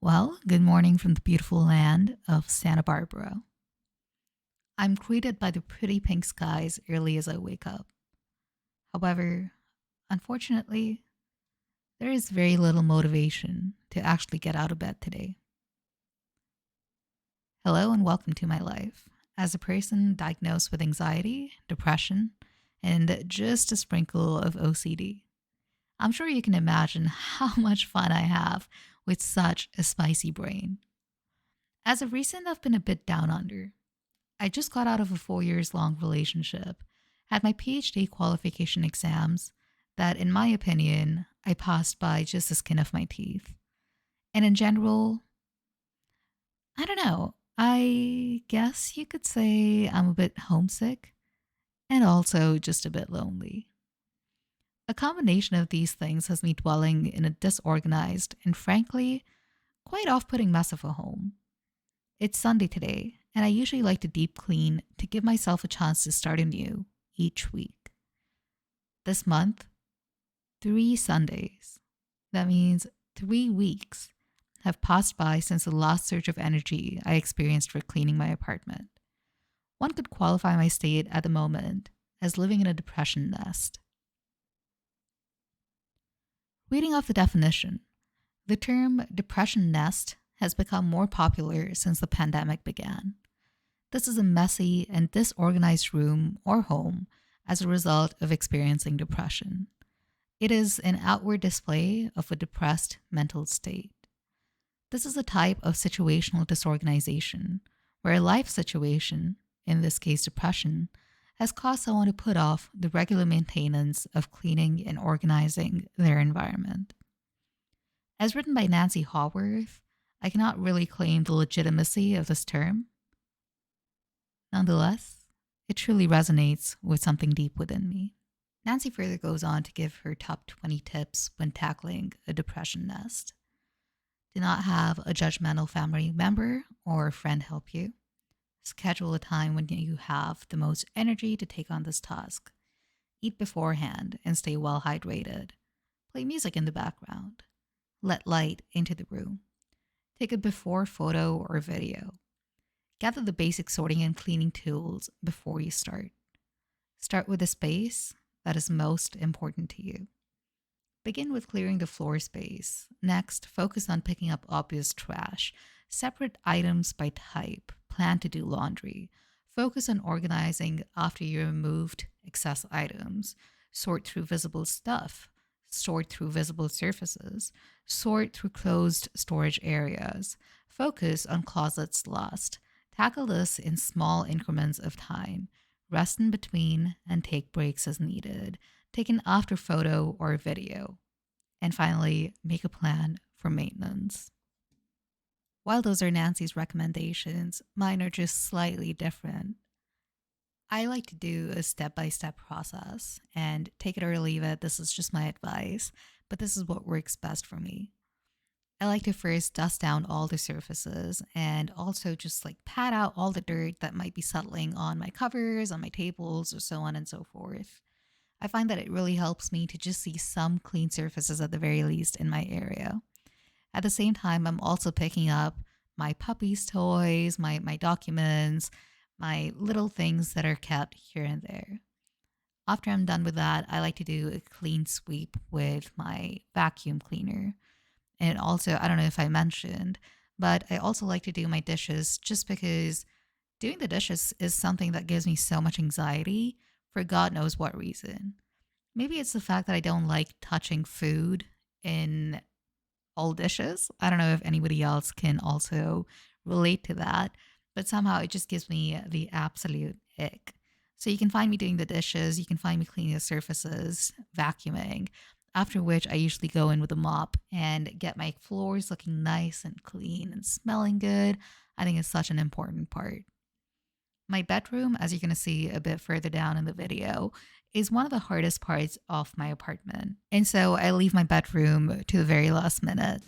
Well, good morning from the beautiful land of Santa Barbara. I'm greeted by the pretty pink skies early as I wake up. However, unfortunately, there is very little motivation to actually get out of bed today. Hello and welcome to my life. As a person diagnosed with anxiety, depression, and just a sprinkle of OCD, I'm sure you can imagine how much fun I have with such a spicy brain. As of recent, I've been a bit down under. I just got out of a 4 years long relationship, had my PhD qualification exams that, in my opinion, I passed by just the skin of my teeth. And in general, I don't know, I guess you could say I'm a bit homesick and also just a bit lonely. A combination of these things has me dwelling in a disorganized and frankly, quite off putting mess of a home. It's Sunday today, and I usually like to deep clean to give myself a chance to start anew each week. This month, 3 Sundays. That means 3 weeks have passed by since the last surge of energy I experienced for cleaning my apartment. One could qualify my state at the moment as living in a depression nest. Reading off the definition, the term depression nest has become more popular since the pandemic began. This is a messy and disorganized room or home as a result of experiencing depression. It is an outward display of a depressed mental state. This is a type of situational disorganization where a life situation, in this case depression, has caused someone to put off the regular maintenance of cleaning and organizing their environment. As written by Nancy Haworth, I cannot really claim the legitimacy of this term. Nonetheless, it truly resonates with something deep within me. Nancy further goes on to give her top 20 tips when tackling a depression nest. Do not have a judgmental family member or friend help you. Schedule a time when you have the most energy to take on this task. Eat beforehand and stay well hydrated. Play music in the background. Let light into the room. Take a before photo or video. Gather the basic sorting and cleaning tools before you start. Start with the space that is most important to you. Begin with clearing the floor space. Next, focus on picking up obvious trash. Separate items by type. Plan to do laundry. Focus on organizing after you removed excess items. Sort through visible stuff. Sort through visible surfaces. Sort through closed storage areas. Focus on closets last. Tackle this in small increments of time. Rest in between and take breaks as needed. Take an after photo or video. And finally, make a plan for maintenance. While those are Nancy's recommendations, mine are just slightly different. I like to do a step-by-step process, and take it or leave it, this is just my advice, but this is what works best for me. I like to first dust down all the surfaces and also just like pat out all the dirt that might be settling on my covers, on my tables, or so on and so forth. I find that it really helps me to just see some clean surfaces at the very least in my area. At the same time, I'm also picking up my puppy's toys, my documents, my little things that are kept here and there. After I'm done with that, I like to do a clean sweep with my vacuum cleaner. And also, I don't know if I mentioned, but I also like to do my dishes just because doing the dishes is something that gives me so much anxiety for God knows what reason. Maybe it's the fact that I don't like touching food in old dishes. I don't know if anybody else can also relate to that, but somehow it just gives me the absolute ick. So you can find me doing the dishes, you can find me cleaning the surfaces, vacuuming, after which I usually go in with a mop and get my floors looking nice and clean and smelling good. I think it's such an important part. My bedroom, as you're going to see a bit further down in the video, is one of the hardest parts of my apartment. And so I leave my bedroom to the very last minute.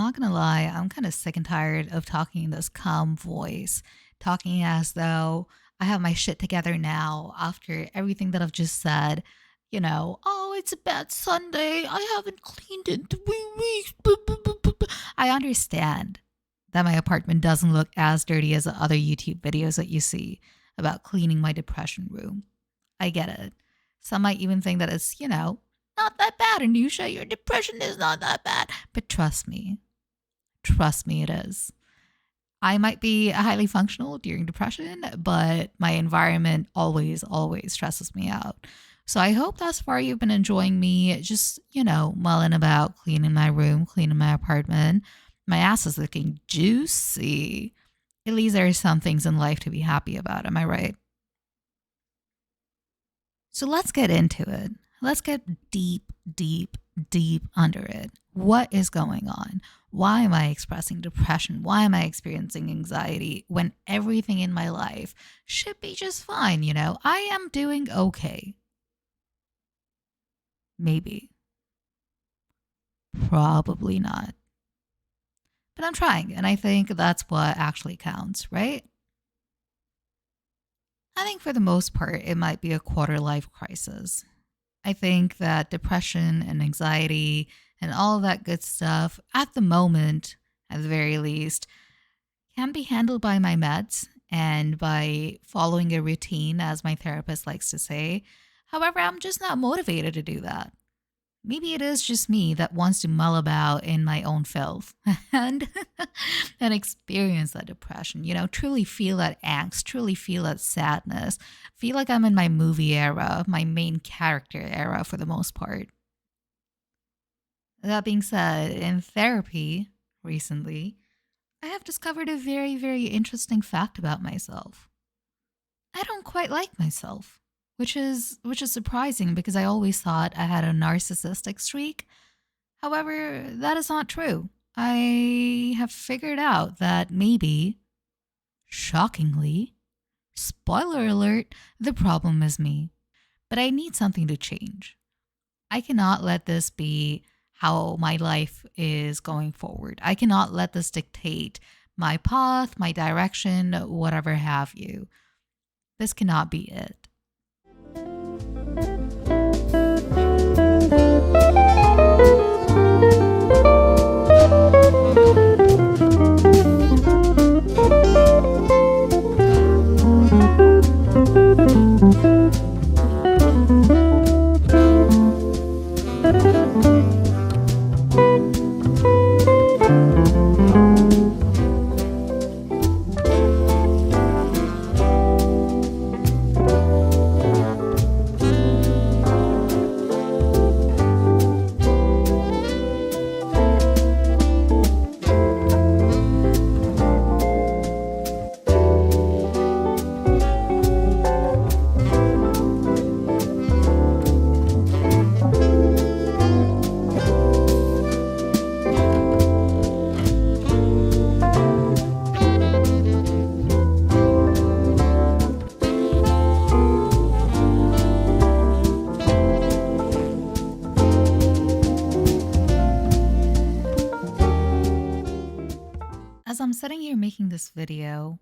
not gonna lie, I'm kind of sick and tired of talking in this calm voice, talking as though I have my shit together now after everything that I've just said. Oh, it's a bad Sunday. I haven't cleaned in 3 weeks. I understand that my apartment doesn't look as dirty as the other YouTube videos that you see about cleaning my depression room. I get it. Some might even think that it's, not that bad, Anusha. Your depression is not that bad. But trust me, it is. I might be highly functional during depression, but my environment always, always stresses me out. So I hope thus far you've been enjoying me just, mulling about, cleaning my room, cleaning my apartment. My ass is looking juicy. At least there are some things in life to be happy about. Am I right? So let's get into it. Let's get deep, deep, deep under it. What is going on? Why am I expressing depression? Why am I experiencing anxiety when everything in my life should be just fine? I am doing okay. Maybe. Probably not. But I'm trying, and I think that's what actually counts, right? I think for the most part, it might be a quarter life crisis. I think that depression and anxiety and all of that good stuff, at the moment, at the very least, can be handled by my meds and by following a routine, as my therapist likes to say. However, I'm just not motivated to do that. Maybe it is just me that wants to mull about in my own filth and and experience that depression, truly feel that angst, truly feel that sadness, feel like I'm in my movie era, my main character era for the most part. That being said, in therapy recently, I have discovered a very, very interesting fact about myself. I don't quite like myself, which is surprising because I always thought I had a narcissistic streak. However, that is not true. I have figured out that maybe, shockingly, spoiler alert, the problem is me. But I need something to change. I cannot let this be how my life is going forward. I cannot let this dictate my path, my direction, whatever have you. This cannot be it. As I'm sitting here making this video,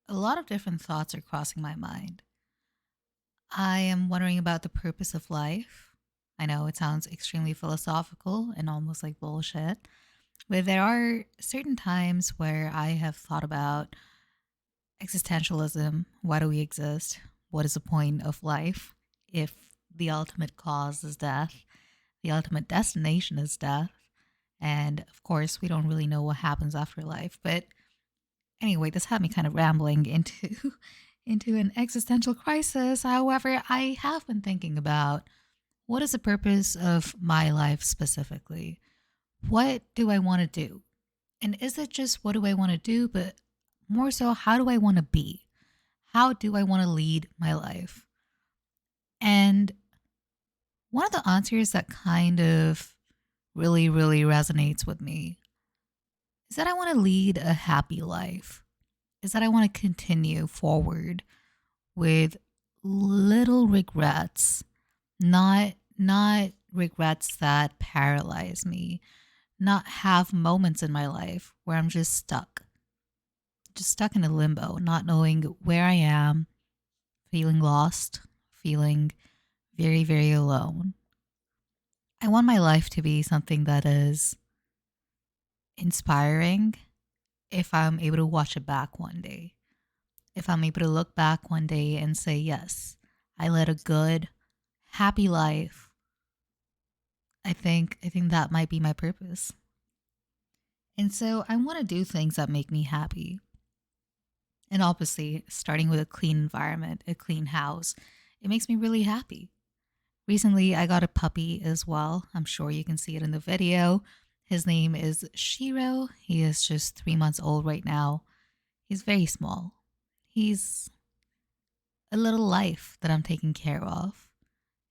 a lot of different thoughts are crossing my mind. I am wondering about the purpose of life. I know it sounds extremely philosophical and almost like bullshit, but there are certain times where I have thought about existentialism. Why do we exist? What is the point of life if the ultimate cause is death? The ultimate destination is death. And of course, we don't really know what happens after life. But anyway, this had me kind of rambling into into an existential crisis. However, I have been thinking about what is the purpose of my life specifically? What do I want to do? And is it just what do I want to do, but more so, how do I want to be? How do I want to lead my life? And one of the answers that kind of really, really resonates with me is that I want to lead a happy life, is that I want to continue forward with little regrets, not regrets that paralyze me, not have moments in my life where I'm just stuck in a limbo, not knowing where I am, feeling lost, feeling very, very alone. I want my life to be something that is inspiring if I'm able to watch it back one day. If I'm able to look back one day and say, yes, I led a good, happy life. I think that might be my purpose. And so I want to do things that make me happy. And obviously, starting with a clean environment, a clean house, it makes me really happy. Recently, I got a puppy as well. I'm sure you can see it in the video. His name is Shiro. He is just 3 months old right now. He's very small. He's a little life that I'm taking care of.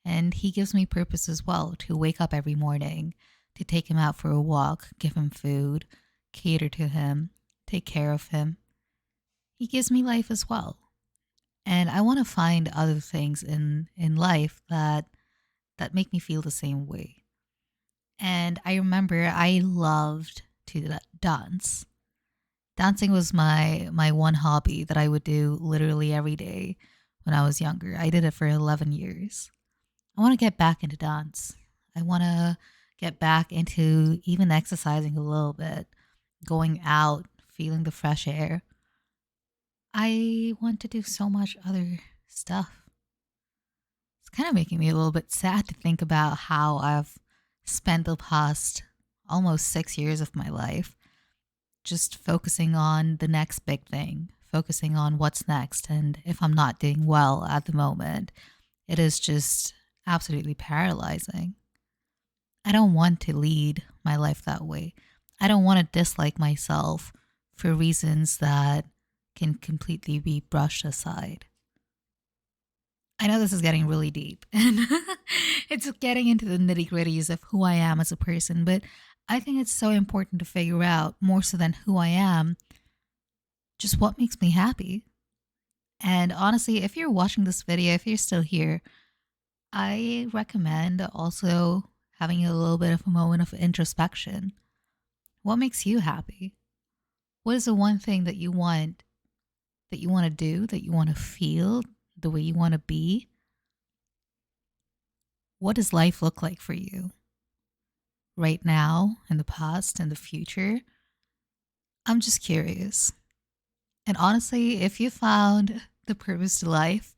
And he gives me purpose as well, to wake up every morning, to take him out for a walk, give him food, cater to him, take care of him. He gives me life as well. And I want to find other things in life that make me feel the same way. And I remember I loved to dance. Dancing was my one hobby that I would do literally every day when I was younger. I did it for 11 years. I want to get back into dance. I want to get back into even exercising a little bit, going out, feeling the fresh air. I want to do so much other stuff. It's kind of making me a little bit sad to think about how I've spent the past almost 6 years of my life just focusing on the next big thing, focusing on what's next. And if I'm not doing well at the moment, it is just absolutely paralyzing. I don't want to lead my life that way. I don't want to dislike myself for reasons that can completely be brushed aside. I know this is getting really deep and it's getting into the nitty gritties of who I am as a person, but I think it's so important to figure out, more so than who I am, just what makes me happy. And honestly, if you're watching this video, if you're still here, I recommend also having a little bit of a moment of introspection. What makes you happy? What is the one thing that you want to do, that you want to feel, the way you want to be? What does life look like for you? Right now, in the past, in the future? I'm just curious. And honestly, if you found the purpose to life,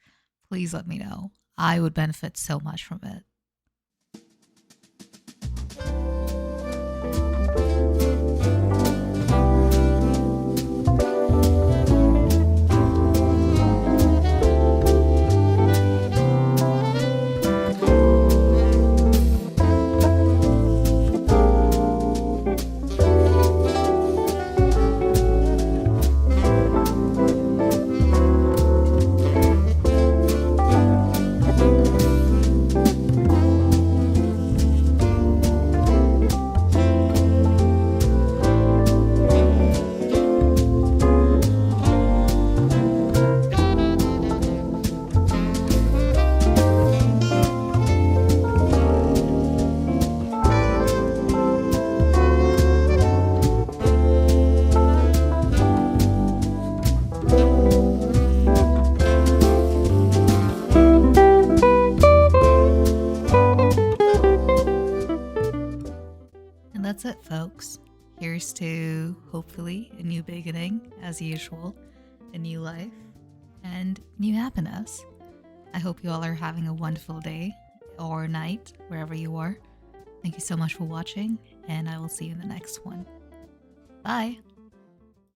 please let me know. I would benefit so much from it. And that's it, folks. Here's to hopefully a new beginning, as usual, a new life, and new happiness. I hope you all are having a wonderful day or night, wherever you are. Thank you so much for watching, and I will see you in the next one. Bye.